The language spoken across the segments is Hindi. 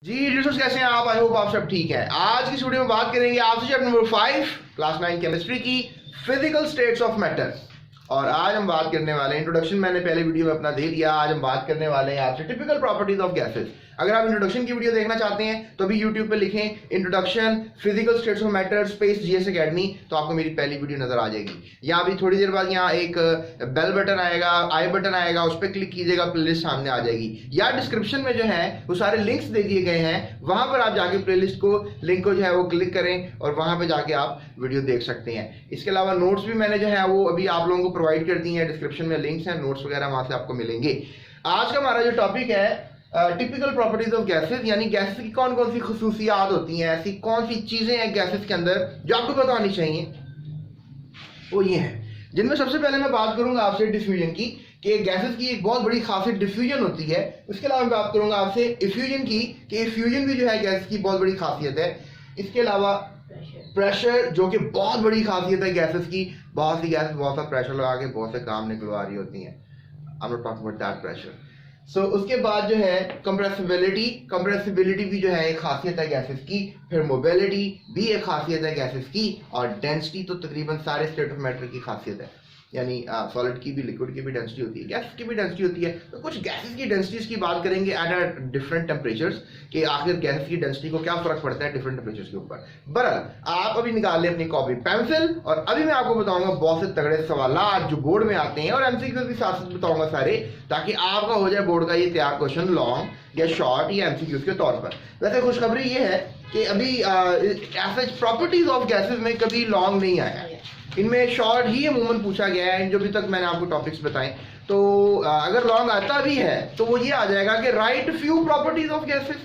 जी लिसनर्स, कैसे हैं आप? आई होप आप सब ठीक है। आज की वीडियो में बात करेंगे आपसे चैप्टर नंबर 5 क्लास 9 केमिस्ट्री की फिजिकल स्टेट्स ऑफ मैटर। और आज हम बात करने वाले हैं, इंट्रोडक्शन मैंने पहले वीडियो में अपना दे दिया, आज हम बात करने वाले हैं आपसे टिपिकल प्रॉपर्टीज ऑफ गैसेस। अगर आप इंट्रोडक्शन की वीडियो देखना चाहते हैं तो अभी यूट्यूब पे लिखें introduction physical states of matter space GS academy, तो आपको मेरी पहली वीडियो नजर आ जाएगी। यहाँ भी थोड़ी देर बाद यहाँ एक बेल बटन आएगा, आई बटन आएगा, उस पर क्लिक कीजिएगा, प्लेलिस्ट सामने आ जाएगी। या डिस्क्रिप्शन में जो है वो सारे लिंक्स दे दिए गए हैं, वहां पर आप जाके प्लेलिस्ट को लिंक को जो है वो क्लिक करें और वहां पे जाके आप वीडियो देख सकते हैं। इसके अलावा नोट्स भी मैंने जो है वो अभी आप लोगों को प्रोवाइड कर दी हैं, डिस्क्रिप्शन में लिंक्स हैं, नोट्स वगैरह वहां से आपको मिलेंगे। आज का हमारा जो टॉपिक है टिपिकल प्रॉपर्टीज ऑफ गैसेस, यानी गैसेस की कौन कौन सी खसूसियात होती हैं, ऐसी कौन सी चीजें हैं गैसेस के अंदर जो आपको पता होनी चाहिए, वो ये है। जिनमें सबसे पहले मैं बात करूंगा आपसे डिफ्यूजन की, कि गैसेस की एक बहुत बड़ी खासियत डिफ्यूजन होती है। उसके अलावा मैं बात करूंगा आपसे इफ्यूजन की, कि इफ्यूजन भी जो है गैस की बहुत बड़ी खासियत है। इसके अलावा प्रेशर, जो कि बहुत बड़ी खासियत है गैसेस की। बहुत सी गैस बहुत सा प्रेशर लगा के बहुत से काम निकलवा रही होती हैं। I am not talking about that pressure. So उसके बाद जो है कंप्रेसिबिलिटी, कंप्रेसिबिलिटी भी जो है एक खासियत है गैसेस की। फिर मोबिलिटी भी एक खासियत है गैसेस की। और डेंसिटी तो तकरीबन सारे स्टेट ऑफ मैटर की खासियत है, यानी सॉलिड की भी, लिक्विड की भी डेंसिटी होती है, गैस की भी डेंसिटी होती है। तो कुछ गैसेस की डेंसिटीज की बात करेंगे एट डिफरेंट टेम्परेचर्स, कि आखिर गैस की डेंसिटी को क्या फर्क पड़ता है डिफरेंट टेम्परेचर्स के ऊपर। बहरहाल आप अभी निकाल लें अपनी कॉपी पेंसिल, और अभी मैं आपको बताऊंगा बहुत से तगड़े सवाल जो बोर्ड में आते हैं, और एमसीक्यूज भी साथ साथ बताऊंगा सारे, ताकि आपका हो जाए बोर्ड का ये तैयार क्वेश्चन लॉन्ग या शॉर्ट या एमसीक्यूज के तौर पर। वैसे खुशखबरी ये है कि अभी ऐसे प्रॉपर्टीज ऑफ गैसेस में कभी लॉन्ग नहीं आया है, इनमें शॉर्ट ही अमूमन पूछा गया है जो अभी तक मैंने आपको टॉपिक्स बताए। तो अगर लॉन्ग आता भी है तो वो ये आ जाएगा कि right few properties of gases.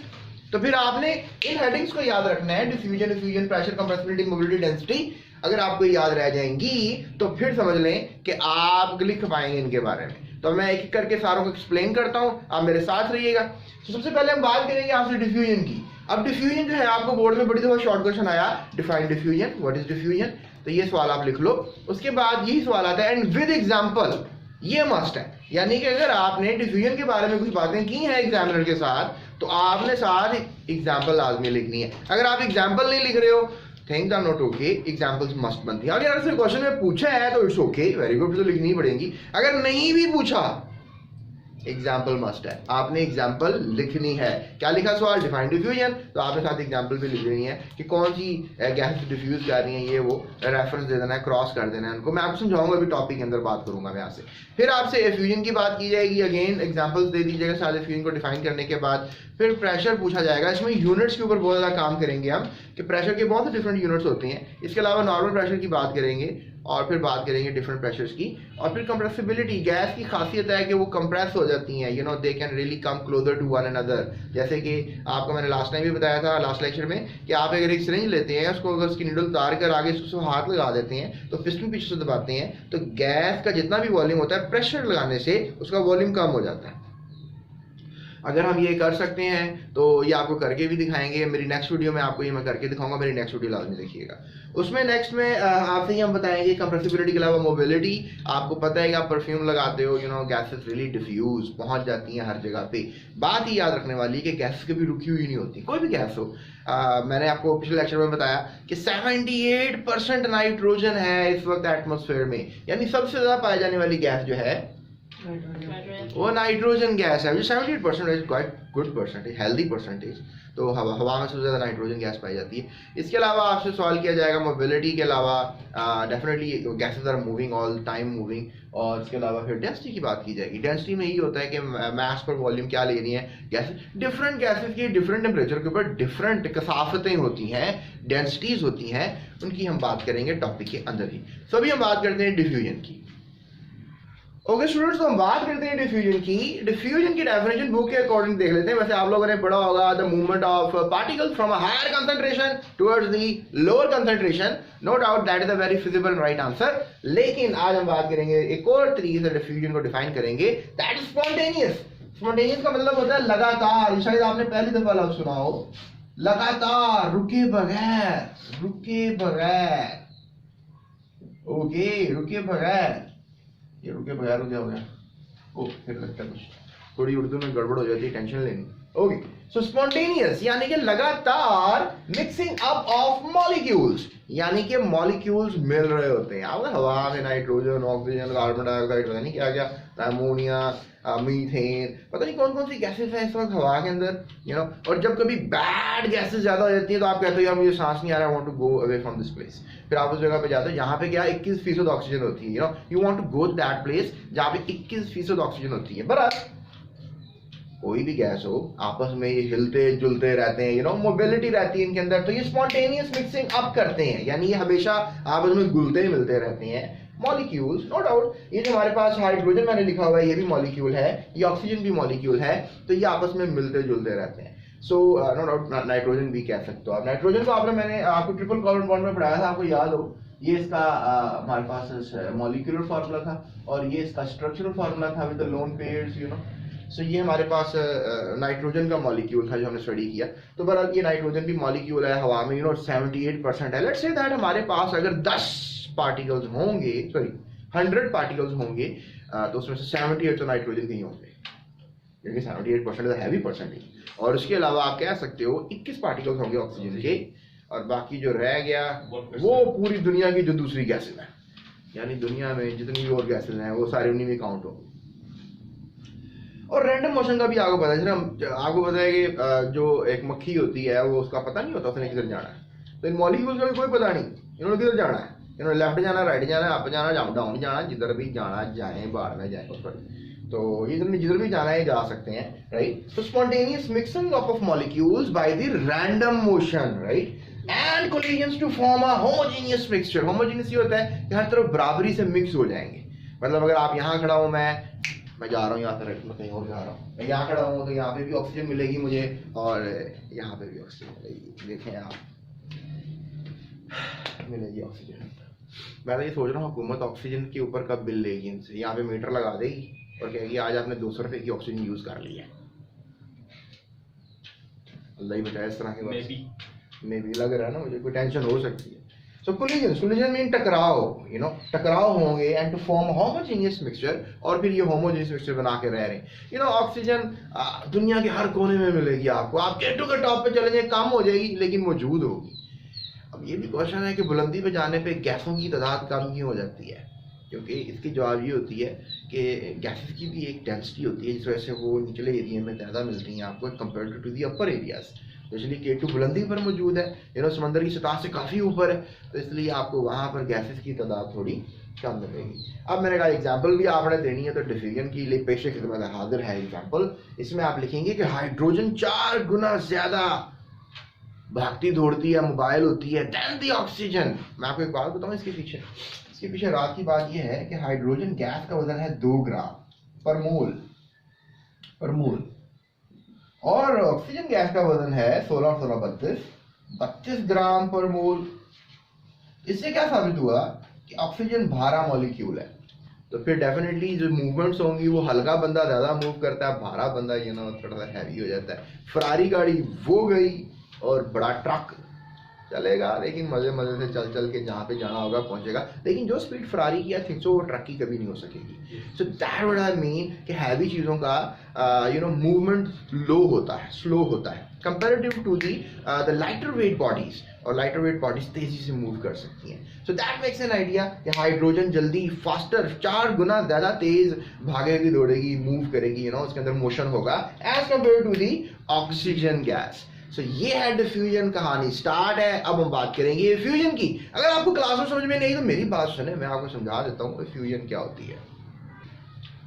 तो फिर आपने इन हेडिंग्स को याद रखना है, diffusion, effusion, pressure, compressibility, mobility, density. अगर आपको याद रह जाएंगी तो फिर समझ लें कि आप लिख पाएंगे इनके बारे में। तो मैं एक एक करके सारों को एक्सप्लेन करता हूं, आप मेरे साथ रहिएगा। तो सबसे पहले हम बात करेंगे आपसे डिफ्यूजन की। अब डिफ्यूजन जो है आपको बोर्ड में बड़ी दफा शॉर्ट क्वेश्चन आया, define diffusion, what is diffusion, तो ये सवाल आप लिख लो। उसके बाद यही सवाल आता है एंड विद एग्जांपल, ये मस्ट है। यानी कि अगर आपने डिफ्यूजन के बारे में कुछ बातें की हैं एग्जामिनर के साथ, तो आपने साथ एग्जांपल लाजमी लिखनी है। अगर आप एग्जांपल नहीं लिख रहे हो, things are not okay, examples must बनती है। अगर सिर्फ क्वेश्चन में पूछा है तो इट्स ओके, वेरी गुड, तो लिखनी पड़ेगी। अगर नहीं भी पूछा, एग्जाम्पल मस्ट है, आपने एग्जाम्पल लिखनी है। क्या लिखा सवाल? डिफाइन डिफ्यूजन, तो आपने साथ एग्जाम्पल भी लिख देनी है कि कौन सी गैस डिफ्यूज कर रही है, ये वो रेफरेंस दे देना है, क्रॉस कर देना है उनको। मैं आपको समझाऊंगा, अभी टॉपिक के अंदर बात करूंगा मैं यहाँ से। फिर आपसे एफ्यूजन की बात की जाएगी, अगेन एग्जाम्पल्स दे दीजिएगा साथ एफ्यूजन को डिफाइन करने के बाद। फिर प्रेशर पूछा जाएगा, इसमें यूनिट्स के ऊपर बहुत ज़्यादा काम करेंगे हम, कि प्रेशर के बहुत से डिफरेंट यूनिट्स होते हैं। इसके अलावा नॉर्मल प्रेशर की बात करेंगे, और फिर बात करेंगे डिफरेंट प्रेशर्स की। और फिर कंप्रेसिबिलिटी, गैस की खासियत है कि वो कंप्रेस हो जाती हैं, you know they can really come closer to one another. जैसे कि आपको मैंने लास्ट टाइम भी बताया था, लास्ट लेक्चर में, कि आप अगर एक सिरिंज लेते हैं, उसको अगर उसकी नीडल उतार कर आगे उसको हाथ लगा देते हैं, तो पिस्टन पीछे से दबाते हैं, तो गैस का जितना भी वॉल्यूम होता है, प्रेशर लगाने से उसका वॉल्यूम कम हो जाता है। अगर हम ये कर सकते हैं तो ये आपको करके भी दिखाएंगे। मेरी नेक्स्ट वीडियो में आपको ये मैं करके दिखाऊंगा, मेरी नेक्स्ट वीडियो लाजमी देखिएगा। उसमें नेक्स्ट में आपसे ही हम बताएंगे कंप्रेसिबिलिटी के अलावा मोबिलिटी। आपको पता है कि आप परफ्यूम लगाते हो, you know gases really diffuse, पहुंच जाती हैं हर जगह पे। बात ही याद रखने वाली कि गैस कभी रुकी हुई नहीं होती, कोई भी गैस हो। मैंने आपको पिछले लेक्चर में बताया कि 78% नाइट्रोजन है इस वक्त एटमॉस्फेयर में, यानी सबसे ज्यादा पाई जाने वाली गैस जो है वो नाइट्रोजन गैस है। 78% is quite good percentage, healthy percentage. तो हवा में सबसे ज़्यादा नाइट्रोजन गैस पाई जाती है। इसके अलावा आपसे सवाल किया जाएगा मोबिलिटी के अलावा, definitely gases are moving, all time moving. और इसके अलावा फिर डेंसिटी की बात की जाएगी। डेंसिटी में यही होता है कि मास पर वॉल्यूम क्या लेनी है गैस। डिफरेंट गैसेस की डिफरेंट टेम्परेचर के ऊपर डिफरेंट कसाफतें होती हैं, डेंसिटीज होती हैं, उनकी हम बात करेंगे टॉपिक के अंदर ही। सो अभी हम बात करते हैं डिफ्यूजन की। ओके स्टूडेंट्स, तो हम बात करते हैं डिफ्यूजन की। डिफ्यूजन की डेफिनेशन बुक के अकॉर्डिंग देख लेते हैं। वैसे आप लोगों ने पढ़ा होगा, the movement of particles from a higher concentration towards the lower concentration. No doubt that is a very feasible right answer. लेकिन आज हम बात करेंगे एक और तरीके से डिफ्यूजन को डिफाइन करेंगे, दैट इज स्पॉन्टेनियस। स्पॉन्टेनियस का मतलब होता है लगातार। शायद आपने पहली दफा लफ्ज सुना हो, लगातार, रुके बगैर, रुके बगैर। ओके, रुके बगैर। ये रुके बगैर क्या हो गया? ओ, फिर लगता है कुछ थोड़ी उर्दू में गड़बड़ हो जाती है, टेंशन लेनी। ओके, सो स्पॉन्टेनियस यानी कि लगातार मिक्सिंग अप ऑफ मॉलिक्यूल्स, यानी कि मॉलिक्यूल्स मिल रहे होते हैं। आप हवा में नाइट्रोजन, ऑक्सीजन, कार्बन डाइऑक्साइड, पता नहीं क्या क्या, अमोनिया, मीथेन, पता नहीं कौन कौन सी गैसेस हैं इस वक्त हवा के अंदर, और जब कभी बैड गैसेस ज्यादा हो जाती है तो आप कहते हो यार मुझे सांस नहीं आ रहा, I want to go away from this place. फिर आप उस जगह पे जाते हो जहाँ पे क्या 21% ऑक्सीजन होती है, you want to go that place जहाँ पे 21% ऑक्सीजन होती है। बस कोई भी गैस हो, आपस में ये हिलते जुलते रहते हैं, मोबिलिटी रहती है इनके अंदर, तो ये स्पॉन्टेनियस मिक्सिंग अप करते हैं, यानी ये हमेशा आपस में घुलते मिलते रहते हैं मॉलिक्यूल्स। नो डाउट ये जो हमारे पास हाइड्रोजन मैंने लिखा हुआ है ये भी मॉलिक्यूल है, ये ऑक्सीजन भी मॉलिक्यूल है, तो ये आपस में मिलते जुलते रहते हैं। सो नो डाउट नाइट्रोजन भी कह सकते हो आप। नाइट्रोजन को मैंने आपको ट्रिपल कोवेलेंट बॉन्ड में पढ़ाया था, आपको याद हो, ये इसका हमारे पास मॉलिक्यूलर फार्मूला था और ये इसका स्ट्रक्चरल फार्मूला था विद द लोन पेयर्स, सो ये हमारे पास नाइट्रोजन का मॉलिक्यूल था जो हमने स्टडी किया। तो बहरहाल ये नाइट्रोजन भी मॉलिक्यूल है हवा में, 78% है। लेट्स से दैट हमारे पास अगर 10 पार्टिकल्स होंगे, सॉरी 100 पार्टिकल्स होंगे, तो उसमें से 78 तो नाइट्रोजन के ही होंगे, क्योंकि 78% इज हैवी परसेंटेज। और उसके अलावा आप कह सकते हो 21 पार्टिकल्स होंगे ऑक्सीजन के, और बाकी जो रह गया वो पूरी दुनिया की जो दूसरी गैसेज हैं, यानी दुनिया में जितनी भी और गैसेज हैं वो सारी उन्हीं में काउंट होंगी। और रैंडम मोशन का भी आपको पता है, आपको पता है कि जो एक मक्खी होती है वो उसका पता नहीं होता उसने किधर जाना है, तो इन मॉलिक्यूल्स का भी कोई पता नहीं इन्होंने किधर जाना है, इन्होंने लेफ्ट जाना, राइट जाना, अप जाना, डाउन जाना, जिधर भी जाना जाए, बाहर में जाए उस पर, तो ये जिधर भी जाना है जा सकते हैं, राइट। तो spontaneous mixing up of molecules by the random motion, right, and collisions to form a homogeneous mixture. Homogeneous ये होता है कि हर तरफ बराबरी से मिक्स हो जाएंगे। मतलब अगर आप यहाँ खड़ा हो, मैं जा रहा हूँ यहाँ पर, मैं कहीं और जा रहा हूँ, मैं यहाँ खड़ा हूँ तो यहाँ पे भी ऑक्सीजन मिलेगी मुझे और यहाँ पे भी ऑक्सीजन मिलेगी, देखें आप, मिलेगी ऑक्सीजन। मैं तो ये सोच रहा हूँ हुकूमत ऑक्सीजन के ऊपर कब बिल लेगी इनसे, यहाँ पे मीटर लगा देगी और कहेगी आज आपने 200 रुपये की ऑक्सीजन यूज कर ली है। अल्लाह ही बचाए इस तरह के बात में भी लग रहा है ना मुझे, कोई टेंशन हो सकती है। सो कोलिजन मीन टकराव, टकराव होंगे and to form homogeneous mixture, और फिर ये होमोजेनियस मिक्सचर बना के रह रहे हैं। ऑक्सीजन दुनिया के हर कोने में मिलेगी आपको, आप गेटो के टॉप पे चले जाए कम हो जाएगी लेकिन मौजूद होगी। अब ये भी क्वेश्चन है कि बुलंदी पे जाने पे गैसों की तादाद कम क्यों हो जाती है, क्योंकि इसकी जवाब ये होती है कि गैसेस की भी एक डेंसिटी होती है जिस वजह से वो निचले एरिया में ज़्यादा मिलती हैं आपको compare to the upper areas. तो इसलिए K2 बुलंदी पर मौजूद है, समंदर की सतह से काफ़ी ऊपर है, तो इसलिए आपको वहाँ पर गैसेस की तादाद थोड़ी कम मिलेगी। अब मैंने कहा एग्जाम्पल भी आपने देनी है, तो डिफ्यूजन के लिए पेश खिदमत हाजिर है एग्जाम्पल। इसमें आप लिखेंगे कि हाइड्रोजन 4 गुना ज़्यादा भागती दौड़ती है, मोबाइल होती है देन दी ऑक्सीजन। मैं आपको एक बात बताऊँ इसके पीछे रात की बात यह है कि हाइड्रोजन गैस का वजन है 2 ग्राम पर मोल, और ऑक्सीजन गैस का वजन है 32 ग्राम पर मोल। इससे क्या साबित हुआ कि ऑक्सीजन भारा मॉलिक्यूल है, तो फिर डेफिनेटली जो मूवमेंट्स होंगी वो हल्का बंदा ज्यादा मूव करता है, भारा बंदा थोड़ा सा हैवी हो जाता है। फरारी गाड़ी वो गई और बड़ा ट्रक चलेगा, लेकिन मजे से चल के जहाँ पे जाना होगा पहुंचेगा, लेकिन जो स्पीड फरारी की, आई थिंक सो वो ट्रक की कभी नहीं हो सकेगी। So that what I mean कि हैवी चीज़ों का मूवमेंट स्लो होता है comparative to the the lighter weight bodies, और लाइटर वेट बॉडीज तेजी से मूव कर सकती हैं। So that makes an idea कि हाइड्रोजन जल्दी फास्टर 4 गुना ज़्यादा तेज भागेगी, दौड़ेगी, मूव करेगी, उसके अंदर मोशन होगा as compare to the oxygen gas. So ये है डिफ्यूजन, कहानी स्टार्ट है। अब हम बात करेंगे फ्यूजन की। अगर आपको क्लास में समझ में नहीं तो मेरी बात सुने, मैं आपको समझा देता हूँ फ्यूजन क्या होती है।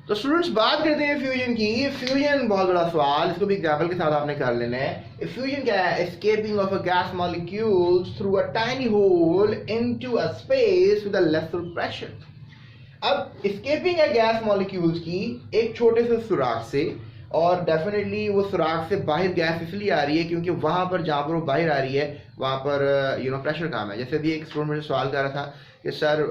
तो स्टूडेंट्स बात करते हैं फ्यूजन की। फ्यूजन बहुत बड़ा सवाल, इसको भी एग्जाम्पल के साथ आपने कर लेना है। फ्यूजन क्या है? Escaping of a gas molecules through a tiny hole into a space with a lesser pressure. अब एस्केपिंग है गैस मॉलिक्यूल्स की एक छोटे से सुराख से, और डेफिनेटली वो सुराख से बाहर गैस इसलिए आ रही है क्योंकि वहाँ पर जहाँ पर वो बाहर आ रही है वहाँ पर प्रेशर कम है। जैसे भी एक स्टूडेंट मुझे सवाल कर रहा था कि सर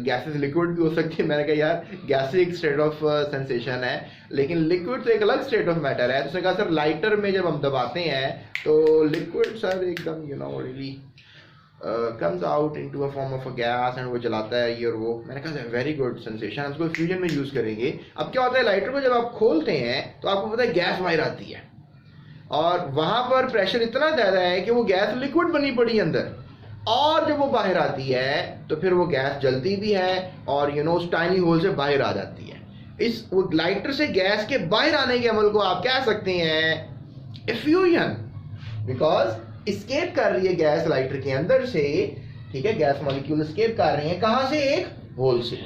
गैसेस लिक्विड भी हो सकती है। मैंने कहा यार गैस एक स्टेट ऑफ सेंसेशन है, लेकिन लिक्विड तो एक अलग स्टेट ऑफ मैटर है। तो उसने कहा सर लाइटर में जब हम दबाते हैं तो लिक्विड सर एकदम really comes out into a form of a gas and वो जलाता है ये और वो। मैंने कहा वेरी गुड सेंसेशन, हम इसको फ्यूजन में यूज़ करेंगे। अब क्या होता है, लाइटर को जब आप खोलते हैं तो आपको पता है गैस बाहर आती है, और वहां पर प्रेशर इतना ज़्यादा है कि वो गैस लिक्विड बनी पड़ी अंदर, और जब वो बाहर आती है तो फिर वो गैस जलती भी है और उस टाइनी होल से बाहर आ जाती है। इस वो लाइटर से गैस के बाहर आने के अमल को आप कह सकते हैं एफ्यूजन, बिकॉज एस्केप कर रही है गैस लाइटर के अंदर से, ठीक है, गैस मॉलिक्यूल एस्केप कर रहे हैं कहां से, एक होल से,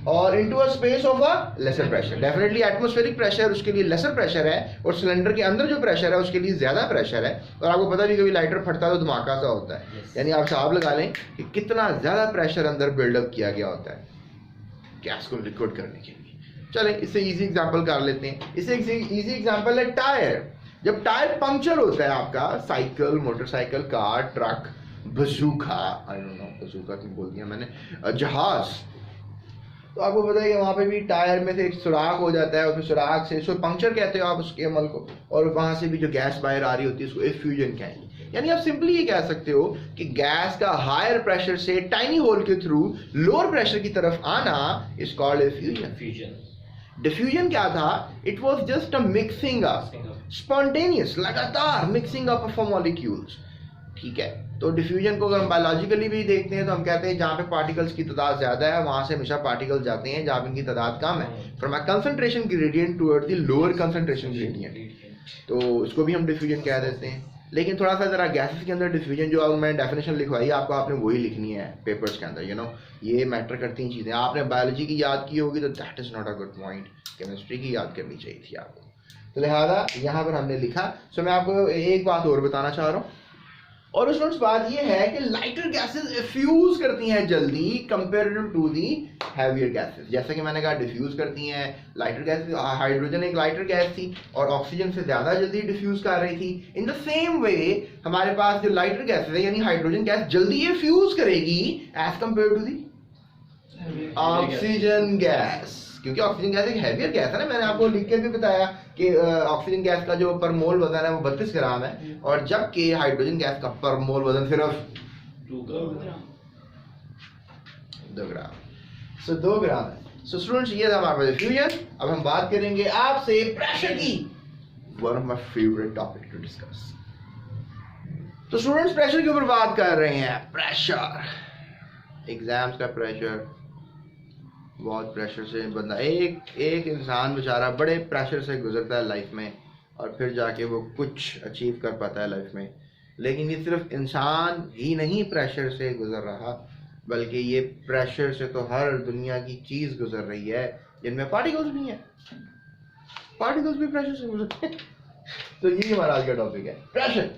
और into a space of a lesser pressure. Definitely atmospheric pressure उसके लिए लेसर प्रेशर है और सिलेंडर के अंदर जो प्रेशर है उसके लिए ज्यादा प्रेशर है। और आपको पता भी कभी लाइटर फटता है तो धमाका सा होता है, यानी आप हिसाब लगा लें कि कितना ज्यादा प्रेशर अंदर बिल्डअप किया गया होता है गैस को लिक्विड करने के लिए। चलें इससे इजी एग्जांपल कर लेते हैं। इससे इजी एग्जांपल है टायर। जब टायर पंक्चर होता है आपका, cycle, motorcycle, car, truck, bazooka, I don't know bazooka क्यों बोल दिया मैंने, जहाज, तो आपको पता है कि वहाँ पे भी टायर में से एक सुराख हो जाता है और फिर सुराख से इसको पंक्चर कहते हो आप उसके अमल को, और वहाँ से भी जो गैस बाहर आ रही होती है उसको एफ्यूजन कहेंगे। यानी आप सिंपली ये कह सकते हो कि गैस का हायर प्रेशर से टाइनी होल के थ्रू लोअर प्रेशर की तरफ आना इज कॉल्ड एफ्यूजन। डिफ्यूजन क्या था? It was just a mixing up, spontaneous, लगातार मिक्सिंग अप ऑफ मॉलिक्यूल्स, ठीक है। तो डिफ्यूजन को अगर हम बायोलॉजिकली भी देखते हैं तो हम कहते हैं जहाँ पे पार्टिकल्स की तादाद ज्यादा है वहां से हमेशा पार्टिकल्स जाते हैं जहाँ पे इनकी तादाद कम है, from a concentration gradient toward the lower concentration gradient, तो इसको भी हम डिफ्यूजन कह देते हैं। लेकिन थोड़ा सा जरा गैसेस के अंदर डिफ्यूजन जो मैंने डेफिनेशन लिखवाई आपको, आपने वही लिखनी है पेपर्स के अंदर, ये मैटर करती हैं चीज़ें। आपने बायोलॉजी की याद की होगी तो that is not a good point, chemistry की याद करनी चाहिए थी आपको, तो लिहाजा यहाँ पर हमने लिखा। सो मैं आपको एक बात और बताना चाह रहा हूँ, और उस बात ये है कि लाइटर गैसेस एफ्यूज करती हैं जल्दी comparative to the heavier gases. जैसा कि मैंने कहा डिफ्यूज करती हैं लाइटर गैसेस, हाइड्रोजन एक लाइटर गैस थी और ऑक्सीजन से ज्यादा जल्दी डिफ्यूज कर रही थी। इन द सेम वे हमारे पास जो लाइटर गैसेस है यानी हाइड्रोजन गैस जल्दी एफ्यूज करेगी as compare to the oxygen gas, क्योंकि ऑक्सीजन गैस एक हैवियर गैस है ना। मैंने आपको लिख के भी बताया कि ऑक्सीजन गैस का जो पर मोल वजन है वो 32 ग्राम है, और जबकि हाइड्रोजन गैस का पर मोल वजन सिर्फ 2 ग्राम, सो 2 ग्राम है। सो स्टूडेंट्स ये था हमारा फ्यूजन। अब हम बात करेंगे आपसे प्रेशर की, one of my favourite topic to discuss. तो स्टूडेंट्स प्रेशर के ऊपर बात कर रहे हैं। प्रेशर, एग्जाम्स का प्रेशर, बहुत प्रेशर से बंदा, एक इंसान बेचारा बड़े प्रेशर से गुजरता है लाइफ में और फिर जाके वो कुछ अचीव कर पाता है लाइफ में। लेकिन ये सिर्फ इंसान ही नहीं प्रेशर से गुजर रहा, बल्कि ये प्रेशर से तो हर दुनिया की चीज़ गुजर रही है जिनमें पार्टिकल्स भी हैं, पार्टिकल्स भी प्रेशर से गुजरते हैं। तो यही हमारा आज का टॉपिक है, pressure.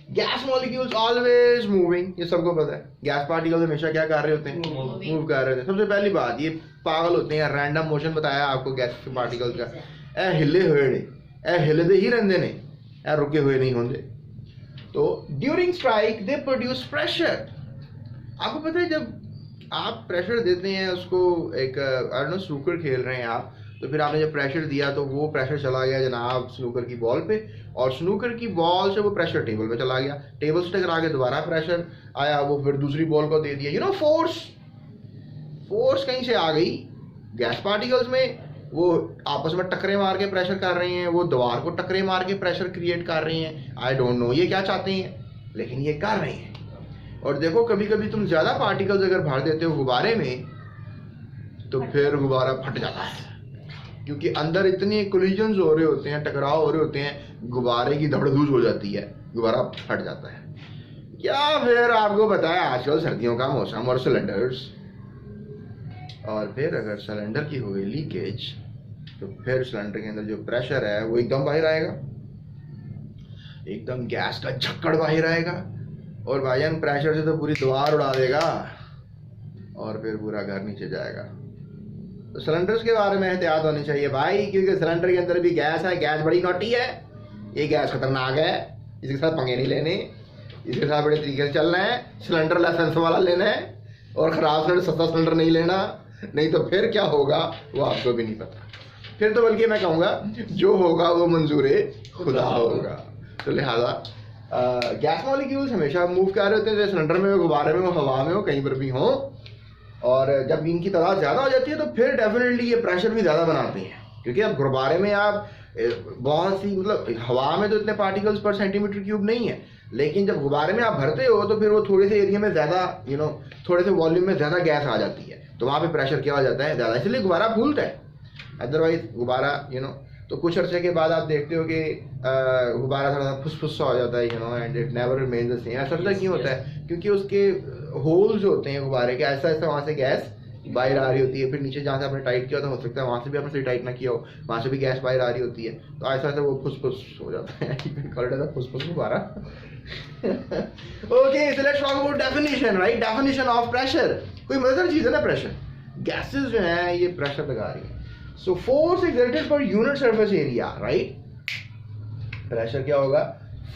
Gas molecules always moving, ये सबको पता है। गैस पार्टिकल्स हमेशा क्या कर रहे होते हैं? मूव कर रहे होते हैं। सबसे पहली बात, ये पागल होते हैं, रैंडम मोशन बताया आपको गैस के पार्टिकल्स का, ए हिले हुए ने, ए हिलदे ही रहंदे ने, ए रुके हुए नहीं होंगे। तो during strike they produce pressure. आपको पता है जब आप प्रेशर देते हैं उसको, एक स्नूकर खेल रहे हैं आप, तो फिर आपने जब प्रेशर दिया तो वो प्रेशर चला गया जनाब स्नूकर की बॉल पे, और स्नूकर की बॉल से वो प्रेशर टेबल पे चला गया, टेबल से टकरा के दोबारा प्रेशर आया, वो फिर दूसरी बॉल को दे दिया। फोर्स कहीं से आ गई गैस पार्टिकल्स में, वो आपस में टकरे मार के प्रेशर कर रहे हैं, वो दीवार को टकरे मार के प्रेशर क्रिएट कर रहे हैं। आई डोंट नो ये क्या चाहते हैं, लेकिन ये कर रहे हैं। और देखो कभी कभी तुम ज्यादा पार्टिकल्स अगर भर देते हो गुब्बारे में तो फिर गुब्बारा फट जाता है, क्योंकि अंदर इतने कोलिजन्स हो रहे होते हैं, टकराव हो रहे होते हैं, गुब्बारे की धड़धूज हो जाती है, गुब्बारा फट जाता है। क्या फिर आपको पता है आजकल सर्दियों का मौसम और सिलेंडर्स, और फिर अगर सिलेंडर की हो गई लीकेज तो फिर सिलेंडर के अंदर जो प्रेशर है वो एकदम बाहर आएगा, एकदम गैस का झक्कड़ बाहर आएगा, और भाईजान प्रेशर से तो पूरी दीवार उड़ा देगा और फिर पूरा घर नीचे जाएगा। तो सिलेंडर्स के बारे में एहतियात होनी चाहिए भाई, क्योंकि सिलेंडर के अंदर भी गैस है, गैस बड़ी नोटी है, ये गैस खतरनाक है, इसके साथ पंगे नहीं लेने, इसके साथ बड़े तरीके से चलना है। सिलेंडर लाइसेंस वाला लेना है और ख़राब सिलेंडर, सस्ता सिलेंडर नहीं लेना, नहीं तो फिर क्या होगा वो आपको भी नहीं पता। फिर तो बल्कि मैं कहूँगा जो होगा वो मंजूरे खुदा होगा। तो लिहाजा गैस मॉलिक्यूल्स हमेशा मूव कर रहे होते हैं, सिलेंडर में हो, गुब्बारे में हो, हवा में हो, कहीं पर भी हो, और जब इनकी तादाद ज़्यादा हो जाती है तो फिर डेफिनेटली ये प्रेशर भी ज़्यादा बनाते हैं, क्योंकि अब गुब्बारे में आप बहुत सी मतलब हवा में तो इतने पार्टिकल्स पर सेंटीमीटर क्यूब नहीं है, लेकिन जब गुब्बारे में आप भरते हो तो फिर वो थोड़े से एरिया में ज़्यादा थोड़े से वॉल्यूम में ज़्यादा गैस आ जाती है, तो वहाँ पे प्रेशर क्या हो जाता है ज़्यादा, इसलिए गुब्बारा फूलता है। अदरवाइज गुब्बारा तो कुछ अर्से के बाद आप देखते हो कि गुब्बारा थोड़ा सा फुसफुस सा हो जाता है and it never remains the same. ऐसा क्यों होता है? क्योंकि उसके होल्स होते हैं गुब्बारे के, ऐसा ऐसा वहाँ से गैस बाहर आ रही होती है, फिर नीचे जहाँ से आपने टाइट किया हो सकता है वहाँ से भी आपने सही टाइट ना किया हो, वहाँ से भी गैस बाहर आ रही होती है, तो ऐसा ऐसा वो फुसफुस हो जाता है फुसफुस गुब्बारा। Okay, so let's talk about definition, right? Definition of pressure. कोई मजेदार चीज़ है ना प्रेशर, गैसेस जो हैं ये प्रेशर लगा रही है। So force exerted per unit surface area, right? Pressure क्या होगा?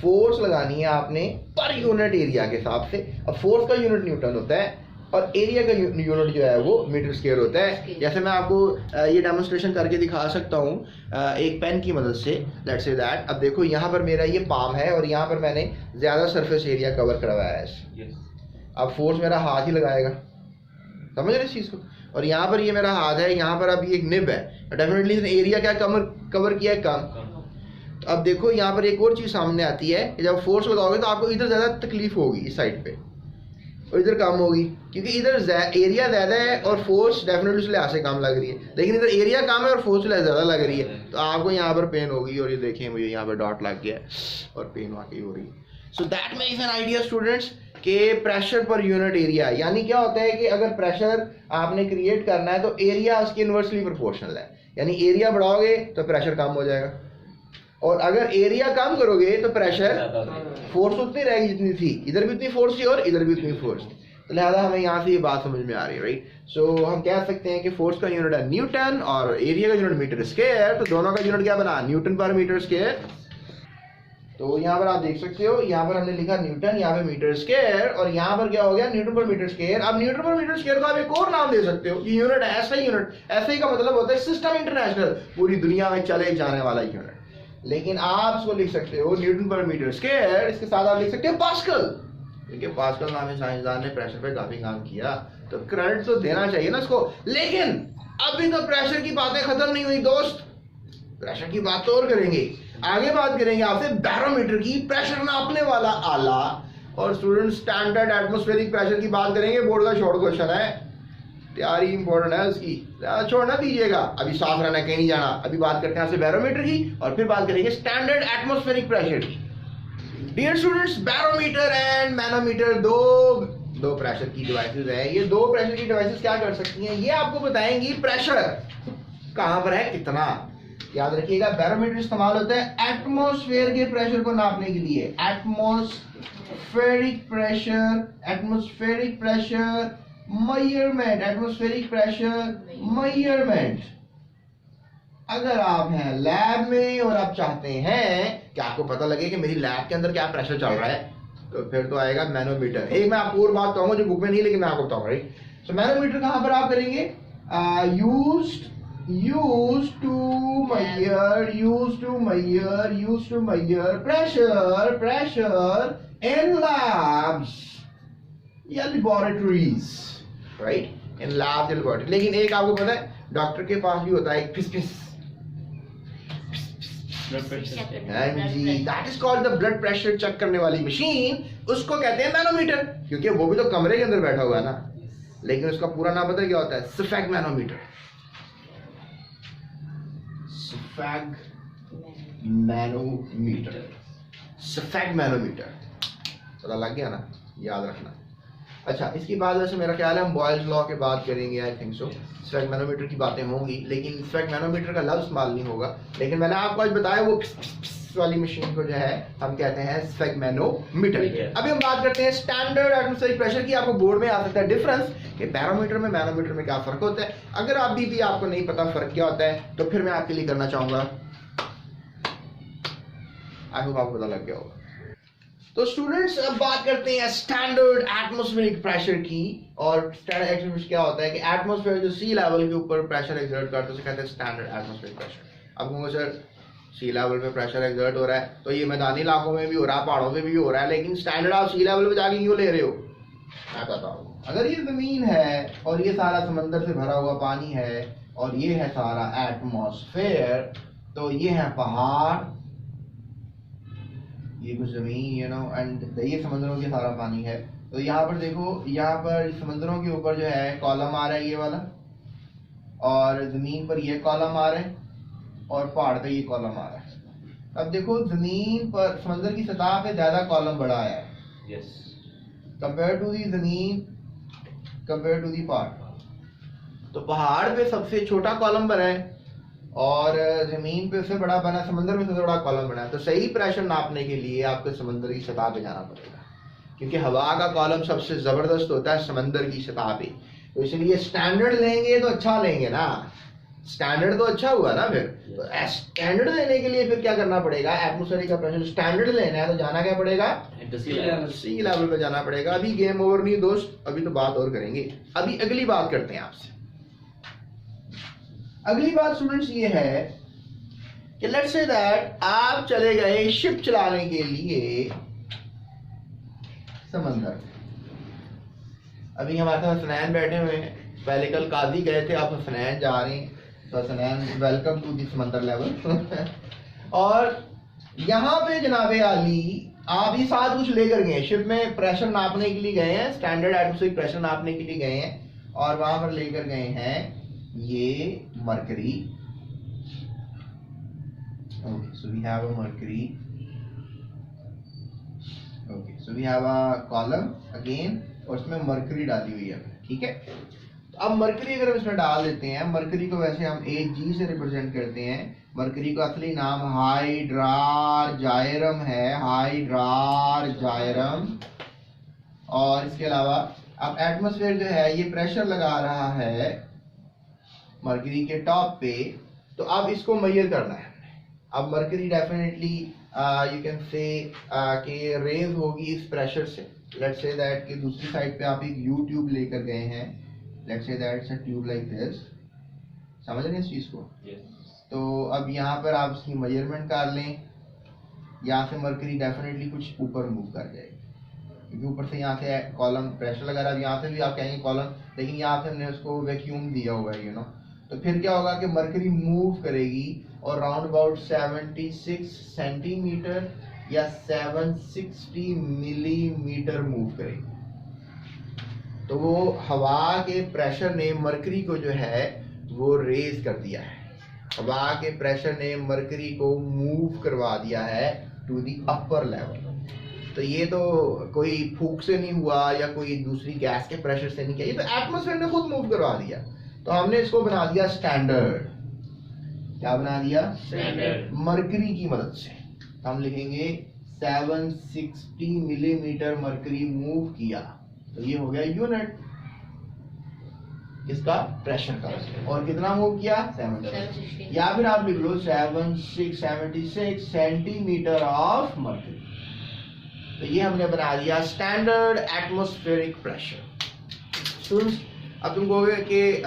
फोर्स लगानी है आपने पर यूनिट एरिया के हिसाब से। अब फोर्स का यूनिट न्यूटन होता है और एरिया का यूनिट जो है वो मीटर स्क्वायर होता है। जैसे मैं आपको ये डेमोन्स्ट्रेशन करके दिखा सकता हूँ एक पेन की मदद से। लेट्स से दैट अब देखो यहाँ पर मेरा ये पाम है और यहाँ पर मैंने ज़्यादा सरफेस एरिया कवर करवाया है। अब फोर्स मेरा हाथ ही लगाएगा, समझ रहे इस चीज़ को? और यहाँ पर ये मेरा हाथ है, यहाँ पर अभी एक निब है, डेफिनेटली एरिया क्या कवर किया है? कम। तो अब देखो यहाँ पर एक और चीज़ सामने आती है कि जब फोर्स लगाओगे तो आपको इधर ज़्यादा तकलीफ होगी इस साइड पे, और इधर कम होगी, क्योंकि इधर एरिया ज़्यादा है और फोर्स डेफिनेटली उस लिहाज से कम लग रही है, लेकिन इधर एरिया कम है और फोर्स ज़्यादा लग रही है, तो आपको यहाँ पर पेन होगी। और ये देखें मुझे यहाँ पर डॉट लग गया है और पेन वाकई हो रही है। सो that makes an idea students के प्रेशर पर यूनिट एरिया, यानी क्या होता है कि अगर प्रेशर आपने क्रिएट करना है तो एरिया उसके इन्वर्सली प्रोपोर्शनल है, यानी एरिया बढ़ाओगे तो प्रेशर कम हो जाएगा, और अगर एरिया कम करोगे तो प्रेशर फोर्स उतनी रहेगी जितनी थी, इधर भी उतनी फोर्स थी और इधर भी उतनी फोर्स थी। तो लिहाजा हमें यहाँ से ये बात समझ में आ रही है, राइट? सो हम कह सकते हैं कि फोर्स का यूनिट है न्यूटन और एरिया का यूनिट मीटर स्क्वायर, तो दोनों का यूनिट क्या बना? न्यूटन पर मीटर स्क्वायर। तो यहाँ पर आप देख सकते हो, यहाँ पर हमने लिखा न्यूटन, यहाँ पे मीटर स्क्वायर, और यहाँ पर क्या हो गया? न्यूटन पर मीटर स्क्वायर। अब न्यूटन पर मीटर स्क्वायर को आप एक और नाम दे सकते हो, ये यूनिट है ऐसा यूनिट। ऐसे ही का मतलब होता है सिस्टम इंटरनेशनल, पूरी दुनिया में चले जाने वाला यूनिट। लेकिन आप इसको लिख सकते हो न्यूटन पर मीटर स्क्वायर, इसके साथ आप लिख सकते हो पास्कल, क्योंकि पास्कल नाम साइंसदान ने प्रेशर पे काफी काम किया, तो करंट तो देना चाहिए ना इसको। लेकिन अभी तो प्रेशर की बातें खत्म नहीं हुई दोस्त, प्रेशर की बात तो और करेंगे। आगे बात करेंगे आपसे बैरोमीटर की, प्रेशर नापने वाला आला, और स्टूडेंट स्टैंडर्ड एटमॉस्फेरिक प्रेशर की बात करेंगे। बोर्ड का शॉर्ट क्वेश्चन है, तैयारी इंपॉर्टेंट है उसकी, छोड़ना दीजिएगा, अभी साफ रहना, कहीं नहीं जाना। अभी बात करते हैं आपसे बैरोमीटर की और फिर बात करेंगे स्टैंडर्ड एटमॉस्फेरिक प्रेशर की। Dear students, barometer and manometer दो प्रेशर की डिवाइसेस है। ये दो प्रेशर की डिवाइसेस क्या कर सकती हैं? ये आपको बताएंगी प्रेशर कहां पर है, कितना। याद रखिएगा, बैरोमीटर इस्तेमाल होता है एटमॉस्फेयर के प्रेशर को नापने के लिए। Atmospheric pressure measurement, atmospheric pressure measurement. अगर आप हैं लैब में और आप चाहते हैं कि आपको पता लगे कि मेरी लैब के अंदर क्या प्रेशर चल रहा है, तो फिर तो आएगा मैनोमीटर। एक मैं आपको और बात कहूंगा जो बुक में नहीं, लेकिन मैं आपको बताऊंगा, राइट? सो मैनोमीटर कहां पर आप करेंगे? used to measure pressure in labs या laboratories, right? in labs या laboratories। लेकिन एक आपको पता है, डॉक्टर के पास भी होता है एक फिस that is called the blood pressure check करने वाली मशीन, उसको कहते हैं मैनोमीटर, क्योंकि वो भी तो कमरे के अंदर बैठा हुआ है ना। लेकिन उसका पूरा नाम पता है क्या होता है? सफेग मैनोमीटर। सफेग मैनोमीटर पता लग गया ना, याद रखना। अच्छा, इसके बाद वैसे मेरा ख्याल है हम बॉयल्स लॉ के बात करेंगे, आई थिंक सो। सफेग मैनोमीटर की बातें होंगी, लेकिन सफेग मैनोमीटर का लफ्ज इस्तेमाल नहीं होगा। लेकिन मैंने आपको आज बताया वो वाली मशीन को जो है हम कहते हैं सफेग मैनोमीटर। अभी हम बात करते हैं स्टैंडर्ड एटमॉस्फेरिक प्रेशर की। आपको बोर्ड में आ सकता है डिफरेंस कि बैरोमीटर में मैनोमीटर में क्या फर्क होता है। अगर अभी भी आपको नहीं पता फर्क क्या होता है, तो फिर मैं आपके लिए करना चाहूंगा, आई होप आपको पता लग गया होगा। तो स्टूडेंट्स, अब बात करते हैं स्टैंडर्ड एटमॉस्फेरिक प्रेशर की। और स्टैंडर्ड एटमॉस्फेरिक क्या होता है कि एटमॉस्फेयर जो सी लेवल के ऊपर प्रेशर एक्सर्ट करता है उसे कहते हैं स्टैंडर्ड एटमॉस्फेरिक प्रेशर। अब कहूँगा सर सी लेवल पे प्रेशर एक्सर्ट हो रहा है तो ये मैदानी इलाकों में भी हो रहा है, पहाड़ों में भी हो रहा है, लेकिन स्टैंडर्ड आप सी लेवल पे जाके क्यों ले रहे हो? मैं कहता हूँ, अगर ये जमीन है और ये सारा समंदर से भरा हुआ पानी है और ये है सारा एटमॉस्फेयर, तो ये है पहाड़, ये कुछ जमीन एंड ये समंदरों के सारा पानी है। तो यहाँ पर देखो, यहाँ पर समंदरों के ऊपर जो है कॉलम आ रहा है ये वाला, और जमीन पर ये कॉलम आ रहा है, और पहाड़ पे ये कॉलम आ रहा है। अब देखो जमीन पर समंदर की सतह पे ज्यादा कॉलम बड़ा आया है, यस, कंपेयर टू दी जमीन, कंपेयर टू दी पहाड़। तो पहाड़ पे सबसे छोटा कॉलम बना है और जमीन पे उससे बड़ा बना, समंदर में सबसे बड़ा कॉलम बना है। तो सही प्रेशर नापने के लिए आपको समंदर की सतह पे जाना पड़ेगा, क्योंकि हवा का कॉलम सबसे जबरदस्त होता है समंदर की सतह पे। तो इसलिए स्टैंडर्ड लेंगे तो अच्छा लेंगे ना, स्टैंडर्ड तो अच्छा हुआ ना। फिर तो स्टैंडर्ड लेने के लिए फिर क्या करना पड़ेगा, एटमॉस्फेरिक का प्रेशर स्टैंडर्ड लेना है तो जाना क्या पड़ेगा, सी लेवल पे जाना पड़ेगा। अभी गेम ओवर नहीं दोस्त, अभी तो बात और करेंगे। अभी अगली बात करते हैं आपसे। अगली बात स्टूडेंट्स ये है कि लेट्स से दैट आप चले गए शिप चलाने के लिए समंदर। अभी हमारे साथ हसनैन बैठे हुए हैं, पहले कल काजी गए थे, आप हसनैन जा रहे हैं, तो हसनैन वेलकम टू दी समंदर लेवल। और यहाँ पे जनाबे आली आप ही साथ कुछ लेकर गए, शिप में प्रेशर नापने के लिए गए हैं, स्टैंडर्ड एटमॉस्फेरिक प्रेशर नापने के लिए गए हैं, और वहां पर लेकर गए हैं ये mercury. Okay, so we have a mercury, okay, so we have a column again, और उसमें मरकरी डाली हुई है, ठीक है। तो अब मरकरी अगर हम इसमें डाल देते हैं, मरकरी को वैसे हम Ag से रिप्रेजेंट करते हैं। मरकरी का असली नाम हाइड्रारजायरम है, हाइड्रारजायरम। और इसके अलावा अब एटमॉस्फेयर जो है ये प्रेशर लगा रहा है मरकरी के टॉप पे, तो अब इसको मेजर करना है। अब mercury definitely you can say कि रेज होगी इस प्रेशर से। लेट्स से दैट कि दूसरी साइड पे आप एक यू ट्यूब लेकर गए हैं, let's say that it's a tube like this, समझ रहे हैं इस चीज को? तो अब यहाँ पर आप इसकी मेजरमेंट कर लें, यहाँ से मरकरी डेफिनेटली कुछ ऊपर मूव कर जाएगी, क्योंकि ऊपर से यहाँ से कॉलम प्रेशर लगा रहा है। यहाँ से भी आप कहेंगे कॉलम, लेकिन यहाँ से हमने उसको वैक्यूम दिया हुआ है, तो फिर क्या होगा कि मरकरी मूव करेगी और राउंड अबाउट 76 सेंटीमीटर या 760 मिलीमीटर मूव करेगी। तो वो हवा के प्रेशर ने मरकरी को जो है वो रेज कर दिया है, हवा के प्रेशर ने मरकरी को मूव करवा दिया है टू दी अपर लेवल। तो ये तो कोई फूक से नहीं हुआ या कोई दूसरी गैस के प्रेशर से नहीं किया, ये तो एटमॉस्फेयर ने खुद मूव करवा दिया। तो हमने इसको बना दिया स्टैंडर्ड। क्या बना दिया? स्टैंडर्ड। मरकरी की मदद से हम लिखेंगे 760 मिलीमीटर मरकरी मूव किया, तो ये हो गया यूनिट इसका प्रेशर का। और कितना मूव किया? 760। या फिर आप लिख लो 76 सेंटीमीटर ऑफ मरकरी। तो ये हमने बना दिया स्टैंडर्ड एटमॉस्फेरिक प्रेशर। स्टूडेंट्स, अब तुम कहोगे कि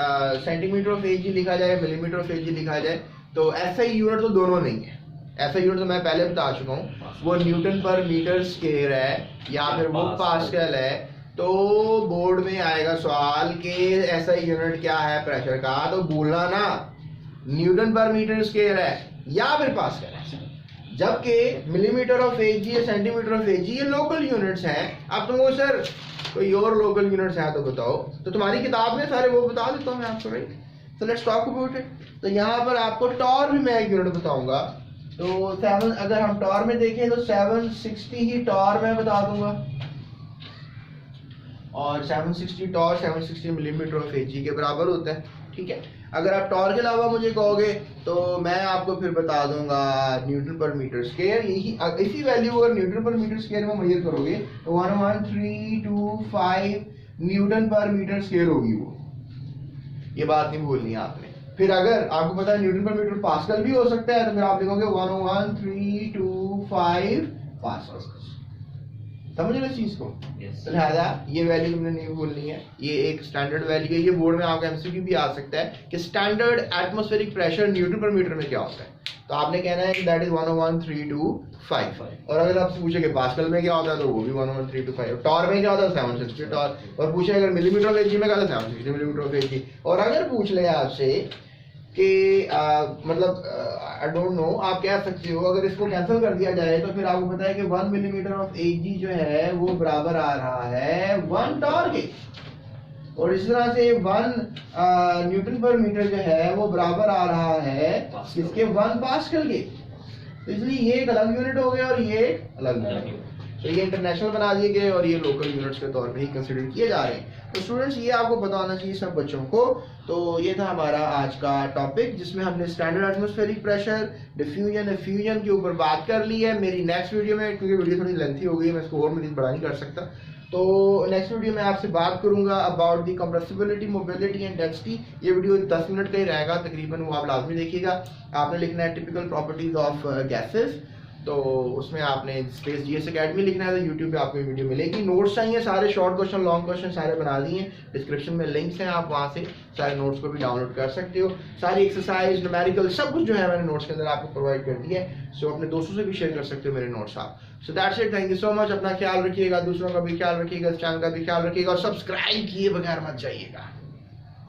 सेंटीमीटर ऑफ एजी लिखा जाए, मिलीमीटर ऑफ एजी लिखा जाए, तो ऐसा ही यूनिट तो दोनों नहीं है। ऐसा यूनिट तो मैं पहले बता चुका हूँ, वो न्यूटन पर मीटर स्क्वायर है या फिर वो पास्कल है। तो बोर्ड में आएगा सवाल कि ऐसा यूनिट क्या है प्रेशर का, तो बोलना ना न्यूटन पर मीटर स्क्वायर है या फिर पास्कल है। जबकि मिलीमीटर ऑफ एजी या सेंटीमीटर ऑफ एजी ये लोकल यूनिट्स हैं। अब तुमको सर कोई और लोकल यूनिट्स हैं तो बताओ, तो तुम्हारी किताब में सारे वो बता देता हूँ मैं आपको, right. So let's talk about it. तो यहाँ पर आपको टॉर भी मैं एक यूनिट बताऊंगा। तो 7, अगर हम टॉर में देखें तो 760 ही टॉर मैं बता दूंगा, और 760 टॉर 760 मिलीमीटर ऑफ एजी के बराबर होता है, ठीक है। अगर आप टॉर के अलावा मुझे कहोगे तो मैं आपको फिर बता दूंगा न्यूटन पर मीटर स्क्वायर। यही इसी वैल्यू अगर न्यूटन पर मीटर स्क्वायर में मेजर करोगे तो 11325 न्यूटन पर मीटर स्क्वायर होगी वो, ये बात नहीं भूलनी है आपने। फिर अगर आपको पता है न्यूटन पर मीटर पास्कल भी हो सकता है, तो फिर आप लिखोगे 11325 पास्कल। समझ रहे इस चीज को? तो लिहाजा ये वैल्यू तुमने नहीं भूलनी है, ये एक स्टैंडर्ड वैल्यू है। ये बोर्ड में आपका एमसीक्यू भी आ सकता है कि स्टैंडर्ड एटमॉस्फेरिक प्रेशर न्यूटन पर मीटर में क्या होता है। तो आपने कहना है कि दैट इज 11325। और अगर आपसे पूछे कि पास्कल में क्या होता है तो वो भी 11325। टॉर में क्या होता है 760 टॉर। और पूछे अगर मिलीमीटर ऑफ एजी में क्या होता है 760 मिलीमीटर ऑफ एजी। और अगर पूछ ले आपसे कि मतलब आई डोंट नो, आप कह सकते हो अगर इसको कैंसिल कर दिया जाए तो फिर आपको पता है कि 1 मिलीमीटर ऑफ Hg जो है वो बराबर आ रहा है 1 टॉर के, और इस तरह से 1 न्यूटन पर मीटर जो है वो बराबर आ रहा है इसके 1 पास्कल के। तो इसलिए ये एक अलग यूनिट हो गया और ये एक अलग यूनिट, तो ये इंटरनेशनल बना दिए गए और ये लोकल यूनिट्स के तौर पे ही कंसिडर किए जा रहे हैं। तो स्टूडेंट्स ये आपको पता होना चाहिए सब बच्चों को। तो ये था हमारा आज का टॉपिक जिसमें हमने standard atmospheric pressure, diffusion, effusion के ऊपर बात कर ली है। मेरी नेक्स्ट वीडियो में, क्योंकि वीडियो थोड़ी लेंथी हो गई है, मैं इसको और मजीद बड़ा नहीं कर सकता, तो नेक्स्ट वीडियो में आपसे बात करूंगा about the compressibility, mobility and density. ये वीडियो 10 मिनट का ही रहेगा तकरीबन, वो आप लाजमी देखिएगा। आपने लिखना है टिपिकल प्रॉपर्टीज ऑफ गैसेस, तो उसमें आपने स्पेस जीएस एकेडमी लिखना है, तो यूट्यूब पे आपको वीडियो मिलेगी। नोट्स चाहिए सारे, शॉर्ट क्वेश्चन, लॉन्ग क्वेश्चन सारे बना दिए, डिस्क्रिप्शन में लिंक्स हैं, आप वहाँ से सारे नोट्स को भी डाउनलोड कर सकते हो। सारी एक्सरसाइज, न्यूमेरिकल, सब कुछ जो है मैंने नोट्स के अंदर आपको प्रोवाइड कर दिया है। सो अपने दोस्तों से भी शेयर कर सकते हो मेरे नोट्स आप। So that's it, thank you so much. अपना ख्याल रखिएगा, दूसरों का भी ख्याल रखिएगा, इस चैनल का भी ख्याल रखिएगा और सब्सक्राइब किए बगैर मत जाइएगा।